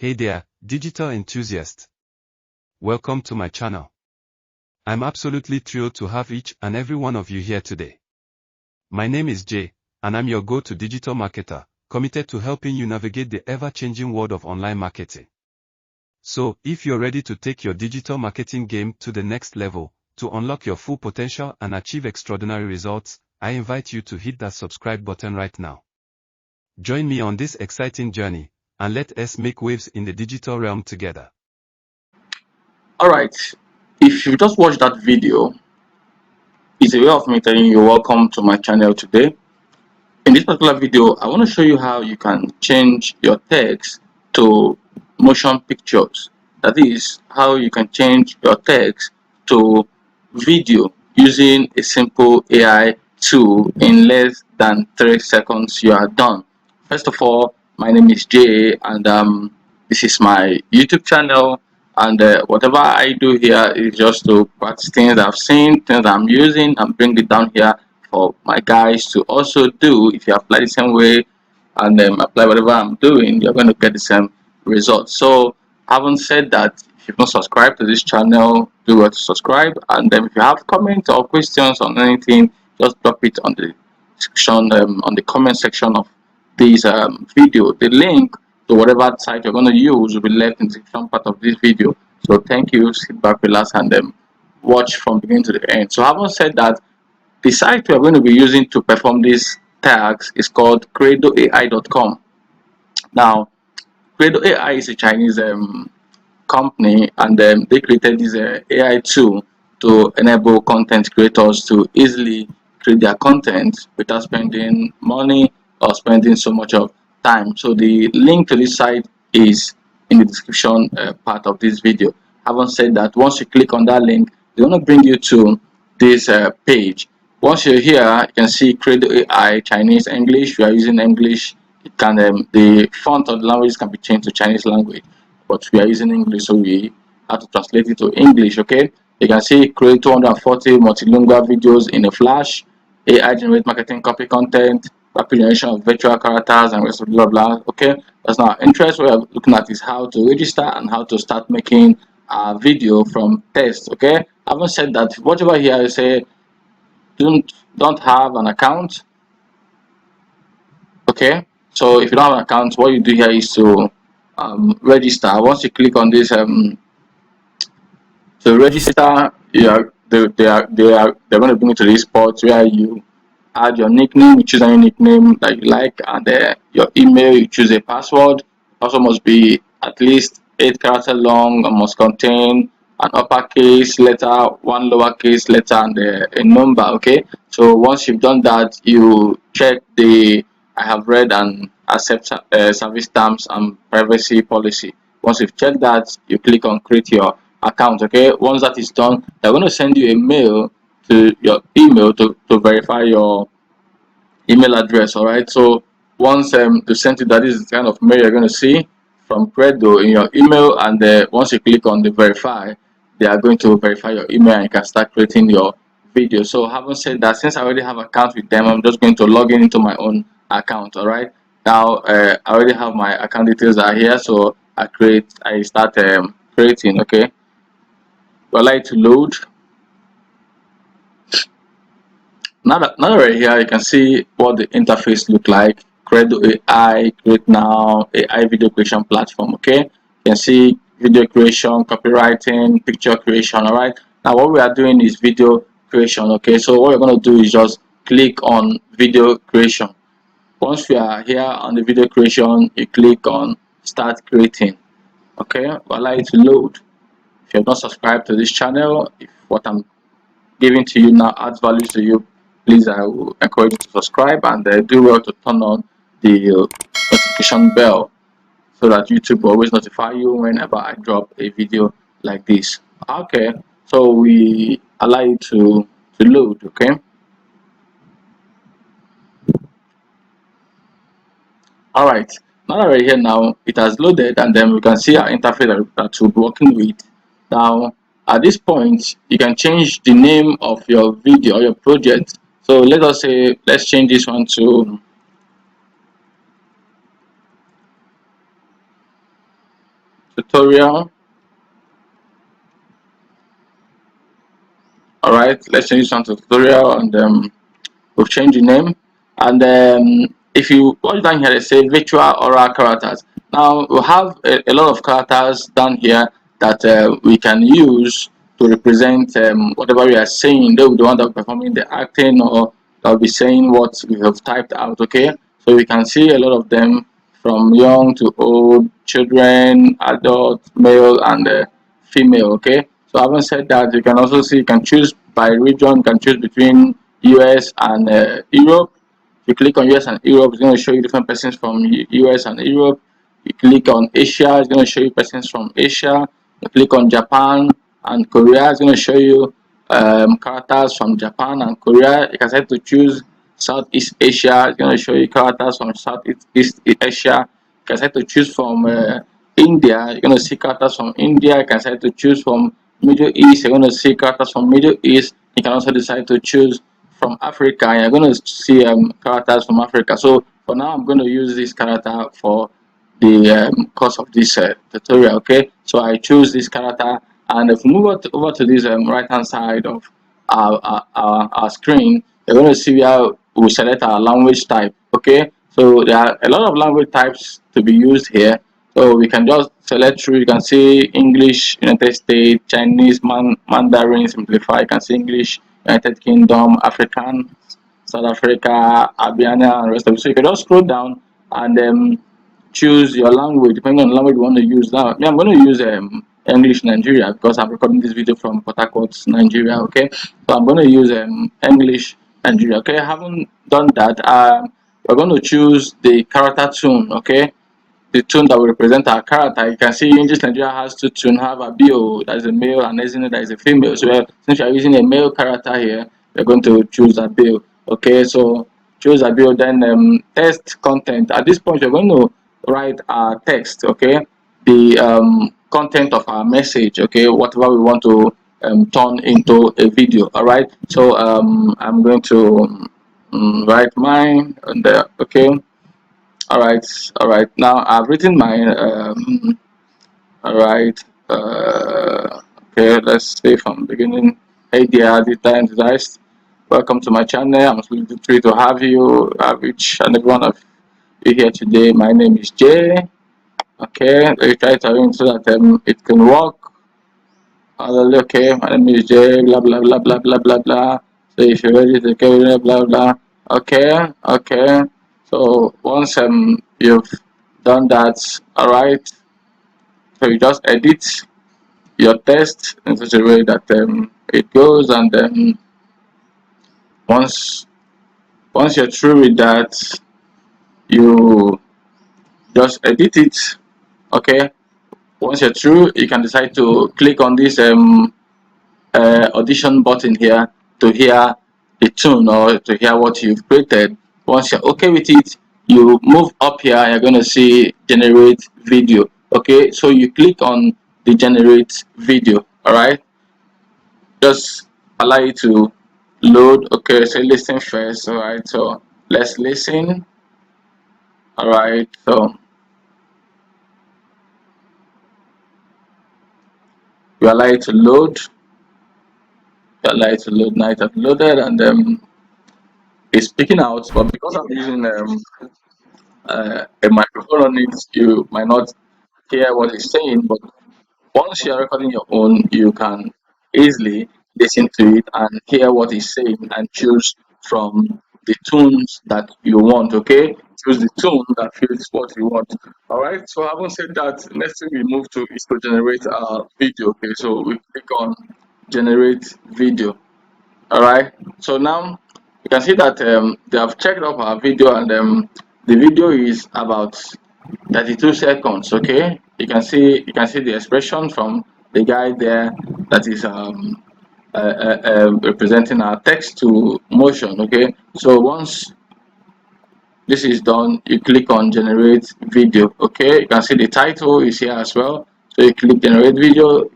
Hey there, digital enthusiast. Welcome to my channel. I'm absolutely thrilled to have each and every one of you here today. My name is Jay, and I'm your go-to digital marketer, committed to helping you navigate the ever-changing world of online marketing. So, if you're ready to take your digital marketing game to the next level, to unlock your full potential and achieve extraordinary results, I invite you to hit that subscribe button right now. Join me on this exciting journey, and let us make waves in the digital realm together. Alright, if you just watched that video, it's a way of me telling you welcome to my channel today. In this particular video, I want to show you how you can change your text to motion pictures. That is, how you can change your text to video using a simple AI tool in less than 3 seconds. You are done. First of all, my name is Jay, and this is my YouTube channel. And whatever I do here is just to practice things I've seen, things I'm using, and bring it down here for my guys to also do. If you apply the same way and apply whatever I'm doing, you're going to get the same results. So, having said that, if you've not subscribed to this channel, do well to subscribe. And if you have comments or questions on anything, just drop it on the section, on the comment section of this video. The link to whatever site you're going to use will be left in the section part of this video. So thank you, sit back, relax, and watch from beginning to the end. So having said that, the site we are going to be using to perform these tags is called credoai.com. Now, Credo AI is a Chinese company, and they created this AI tool to enable content creators to easily create their content without spending money or spending so much of time. So the link to this site is in the description part of this video. Having said that, once you click on that link, they're going to bring you to this page. Once you're here, you can see Credo AI Chinese English. We are using English. It can the font of the language can be changed to Chinese language, but we are using English, so we have to translate it to English. Okay, you can see create 240 multilingual videos in a flash, AI generate marketing copy content, rapid generation of virtual characters, and rest of blah blah. Okay, that's not our interest. What we are looking at is how to register and how to start making a video from text. Okay, I haven't said that. Whatever here you say don't have an account. Okay, so if you don't have an account, what you do here is to register. Once you click on this to register, they're going to bring you to this spot where you add your nickname. You choose any nickname that you like, and your email. You choose a password. Password must be at least 8 characters long and must contain an uppercase letter, one lowercase letter, and a number. Okay, so once you've done that, you check the I have read and accept service terms and privacy policy. Once you've checked that, you click on create your account. Okay, once that is done, they're going to send you a mail to your email to verify your email address. All right, so once they send you that, is the kind of mail you're going to see from Credo in your email, and once you click on the verify, they are going to verify your email and you can start creating your video. So having said that, since I already have an account with them, I'm just going to log in into my own account. All right, now I already have my account details are here, so I start creating. Okay, I like to load. Now right here, you can see what the interface look like. Credo AI, Create Now, AI video creation platform. Okay, you can see video creation, copywriting, picture creation. All right. Now what we are doing is video creation. Okay, so what we're going to do is just click on video creation. Once we are here on the video creation, you click on Start Creating. Okay, we'll allow it to load. If you're not subscribed to this channel, if what I'm giving to you now adds value to you, please I will encourage you to subscribe and do well to turn on the notification bell so that YouTube will always notify you whenever I drop a video like this. Okay, so we allow you to load. Okay, all right, now that we're here now, it has loaded, and then we can see our interface that we'll be working with. Now at this point, you can change the name of your video or your project. So let us say, let's change this one to tutorial. All right, let's change this one to tutorial, and we'll change the name. And if you watch down here, they say virtual oral characters. Now we have a lot of characters down here that we can use to represent whatever we are saying. They will be the one that will be performing the acting, or they'll be saying what we have typed out. Okay, so we can see a lot of them, from young to old, children, adult, male, and female. Okay, so having said that, you can also see, you can choose by region. You can choose between US and Europe. If you click on US and Europe, it's going to show you different persons from US and Europe. You click on Asia, it's going to show you persons from Asia. You click on Japan and Korea, it's going to show you characters from Japan and Korea. You can set to choose Southeast Asia, it's going to show you characters from Southeast Asia. You can set to choose from India, you're going to see characters from India. You can decide to choose from Middle East, you're going to see characters from Middle East. You can also decide to choose from Africa, and you're going to see characters from Africa. So for now, I'm going to use this character for the course of this tutorial. Okay, so I choose this character, and if we move over to this right hand side of our screen, you're going to see where we select our language type. Okay, so there are a lot of language types to be used here. So we can just select through. You can see English, United States, Chinese, Mandarin, simplify. You can see English, United Kingdom, African, South Africa, Albania, and rest of it. So you can just scroll down and choose your language depending on the language you want to use. Now, me, I'm going to use English Nigeria, because I'm recording this video from Port Harcourt, Nigeria. Okay, so I'm going to use English Nigeria. Okay, I haven't done that. We're going to choose the character tune. Okay, the tune that will represent our character. You can see English Nigeria has two tunes, have a BO that is a male and Ezine that is a female. So since you are using a male character here, we're going to choose a BO. Okay, so choose a BO, then text content. At this point, you're going to write our text. Okay, the content of our message. Okay, whatever we want to turn into a video. All right, so I'm going to write mine, and okay. All right. Now I've written mine. All right. Okay, let's say from the beginning. Hey dear, the time is. Welcome to my channel. I'm absolutely thrilled to have you, have each and every one of you here today. My name is Jay. Okay, let me try to arrange so that it can work. Okay, my name is Jay. Blah blah blah blah blah blah blah. So if you're ready to go, blah blah blah. Okay, okay. So once you've done that, all right, so you just edit your text in such a way that it goes, and then once once you're through with that, you just edit it. Okay, once you're through, you can decide to click on this audition button here to hear the tune, or to hear what you've created. Once you're okay with it, you move up here, you're going to see generate video. Okay, so you click on the generate video. All right, just allow you to load. Okay, so listen first. All right, so let's listen. All right, so you allow it to load. You allow it to load. Now it has loaded, and it's speaking out, but because I'm using a microphone on it, you might not hear what it's saying. But once you're recording your own, you can easily listen to it and hear what it's saying, and choose from the tunes that you want. Okay, choose the tune that fits what you want. All right, so having said that, next thing we move to is to generate a video. Okay, so we click on generate video. All right, so now you can see that they have checked up our video, and the video is about 32 seconds. Okay, you can see the expression from the guy there, that is representing our text to motion. Okay, so once this is done, you click on generate video. Okay, you can see the title is here as well, so you click generate video.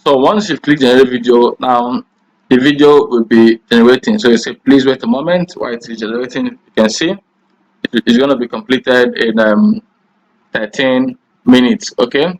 So once you click generate video, now the video will be generating. So you say please wait a moment while it is generating. You can see It's going to be completed in 13 minutes. Okay,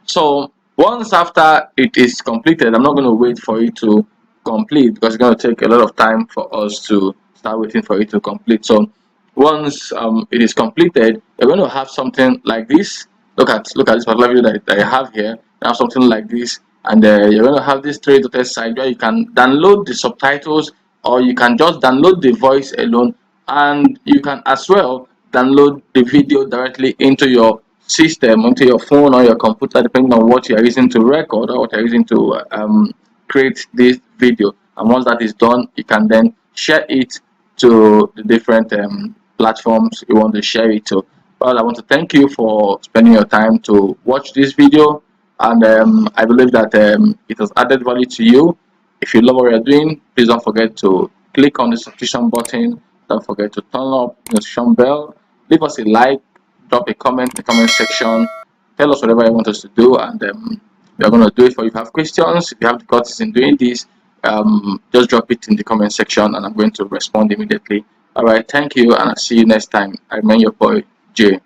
so once after it is completed, I'm not going to wait for it to complete because it's going to take a lot of time for us to start waiting for it to complete. So once it is completed, you're going to have something like this. Look at this particular video that I have here. Now something like this, and you're going to have this three dotted side where you can download the subtitles, or you can just download the voice alone, and you can as well download the video directly into your system, onto your phone or your computer, depending on what you are using to record or what you are using to create this video. And once that is done, you can then share it to the different platforms you want to share it to. Well, I want to thank you for spending your time to watch this video, and I believe that it has added value to you. If you love what you're doing, please don't forget to click on the subscription button. Don't forget to turn up the notification bell. Leave us a like, drop a comment in the comment section. Tell us whatever you want us to do, and we are going to do it for you. If you have questions, if you have difficulties in doing this, just drop it in the comment section, and I'm going to respond immediately. All right, thank you, and I'll see you next time. I remain your boy, Jay.